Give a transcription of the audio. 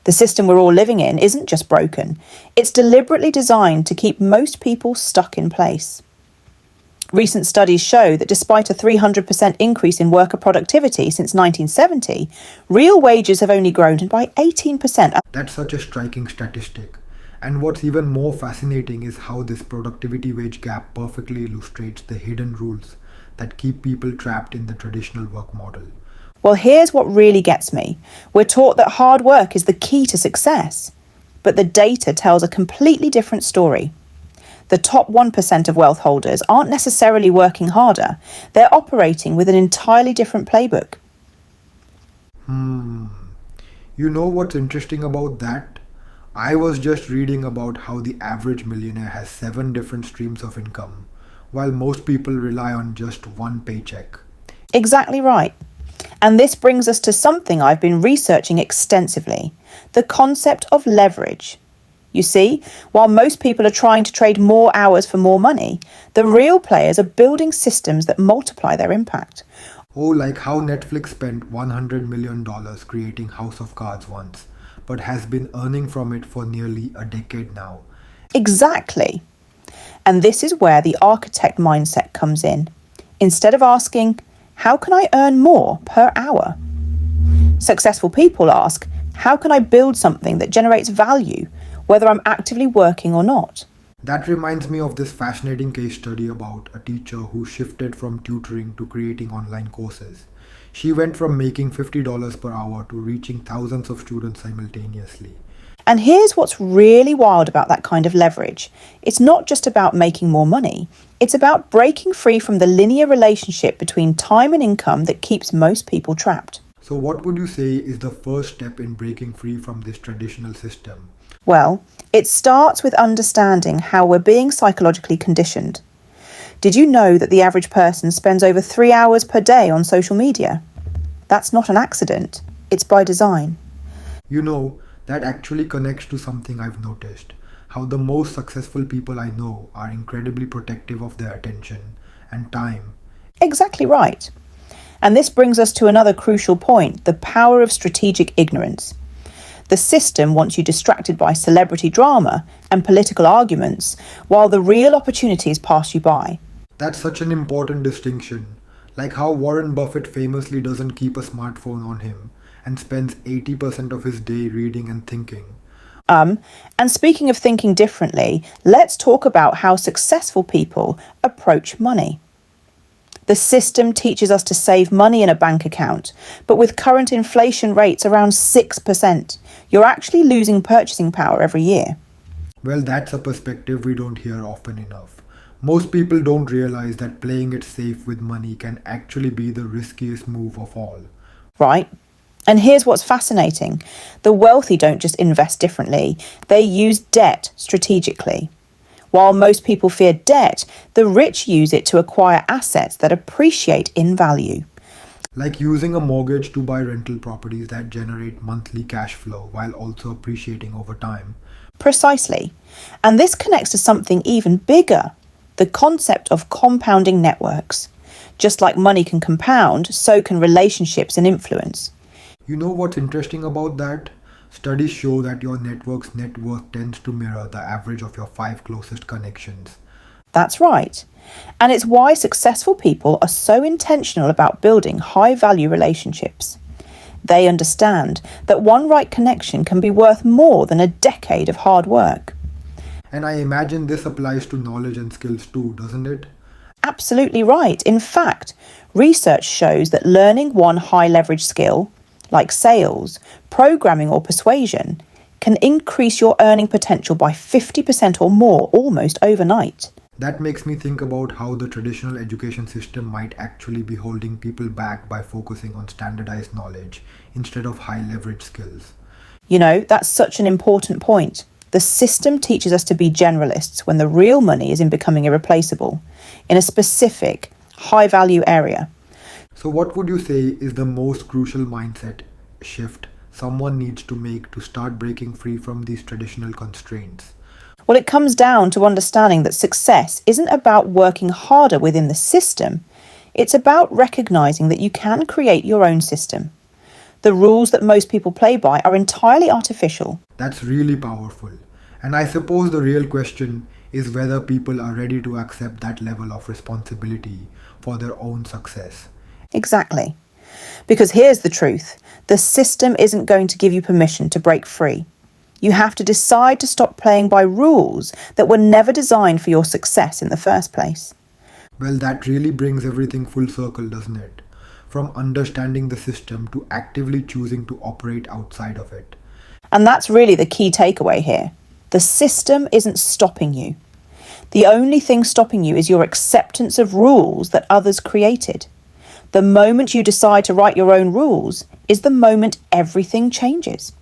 The system we're all living in isn't just broken, it's deliberately designed to keep most people stuck in place. Recent studies show that despite a 300% increase in worker productivity since 1970, real wages have only grown by 18%. That's such a striking statistic. And what's even more fascinating is how this productivity wage gap perfectly illustrates the hidden rules that keep people trapped in the traditional work model. Well, here's what really gets me. We're taught that hard work is the key to success, but the data tells a completely different story. The top 1% of wealth holders aren't necessarily working harder, they're operating with an entirely different playbook. You know what's interesting about that? I was just reading about how the average millionaire has 7 different streams of income, while most people rely on just one paycheck. Exactly right. And this brings us to something I've been researching extensively, the concept of leverage. You see, while most people are trying to trade more hours for more money, the real players are building systems that multiply their impact. Oh, like how Netflix spent $100 million creating House of Cards once, but has been earning from it for nearly a decade now. Exactly. And this is where the architect mindset comes in. Instead of asking, how can I earn more per hour? Successful people ask, how can I build something that generates value, whether I'm actively working or not? That reminds me of this fascinating case study about a teacher who shifted from tutoring to creating online courses. She went from making $50 per hour to reaching thousands of students simultaneously. And here's what's really wild about that kind of leverage. It's not just about making more money. It's about breaking free from the linear relationship between time and income that keeps most people trapped. So what would you say is the first step in breaking free from this traditional system? Well, it starts with understanding how we're being psychologically conditioned. Did you know that the average person spends over 3 hours per day on social media? That's not an accident. It's by design. You know, that actually connects to something I've noticed. How the most successful people I know are incredibly protective of their attention and time. Exactly right. And this brings us to another crucial point, the power of strategic ignorance. The system wants you distracted by celebrity drama and political arguments, while the real opportunities pass you by. That's such an important distinction. Like how Warren Buffett famously doesn't keep a smartphone on him and spends 80% of his day reading and thinking. And speaking of thinking differently, let's talk about how successful people approach money. The system teaches us to save money in a bank account, but with current inflation rates around 6%, you're actually losing purchasing power every year. Well, that's a perspective we don't hear often enough. Most people don't realize that playing it safe with money can actually be the riskiest move of all. Right? And here's what's fascinating. The wealthy don't just invest differently, they use debt strategically. While most people fear debt, the rich use it to acquire assets that appreciate in value. Like using a mortgage to buy rental properties that generate monthly cash flow while also appreciating over time. Precisely. And this connects to something even bigger, the concept of compounding networks. Just like money can compound, so can relationships and influence. You know what's interesting about that? Studies show that your network's net worth tends to mirror the average of your 5 closest connections. That's right. And it's why successful people are so intentional about building high-value relationships. They understand that one right connection can be worth more than a decade of hard work. And I imagine this applies to knowledge and skills too, doesn't it? Absolutely right. In fact, research shows that learning one high-leverage skill, like sales, programming or persuasion, can increase your earning potential by 50% or more almost overnight. That makes me think about how the traditional education system might actually be holding people back by focusing on standardized knowledge instead of high leverage skills. You know, that's such an important point. The system teaches us to be generalists when the real money is in becoming irreplaceable in a specific, high-value area. So what would you say is the most crucial mindset shift someone needs to make to start breaking free from these traditional constraints? Well, it comes down to understanding that success isn't about working harder within the system. It's about recognizing that you can create your own system. The rules that most people play by are entirely artificial. That's really powerful. And I suppose the real question is whether people are ready to accept that level of responsibility for their own success. Exactly. Because here's the truth. The system isn't going to give you permission to break free. You have to decide to stop playing by rules that were never designed for your success in the first place. Well, that really brings everything full circle, doesn't it? From understanding the system to actively choosing to operate outside of it. And that's really the key takeaway here. The system isn't stopping you. The only thing stopping you is your acceptance of rules that others created. The moment you decide to write your own rules is the moment everything changes.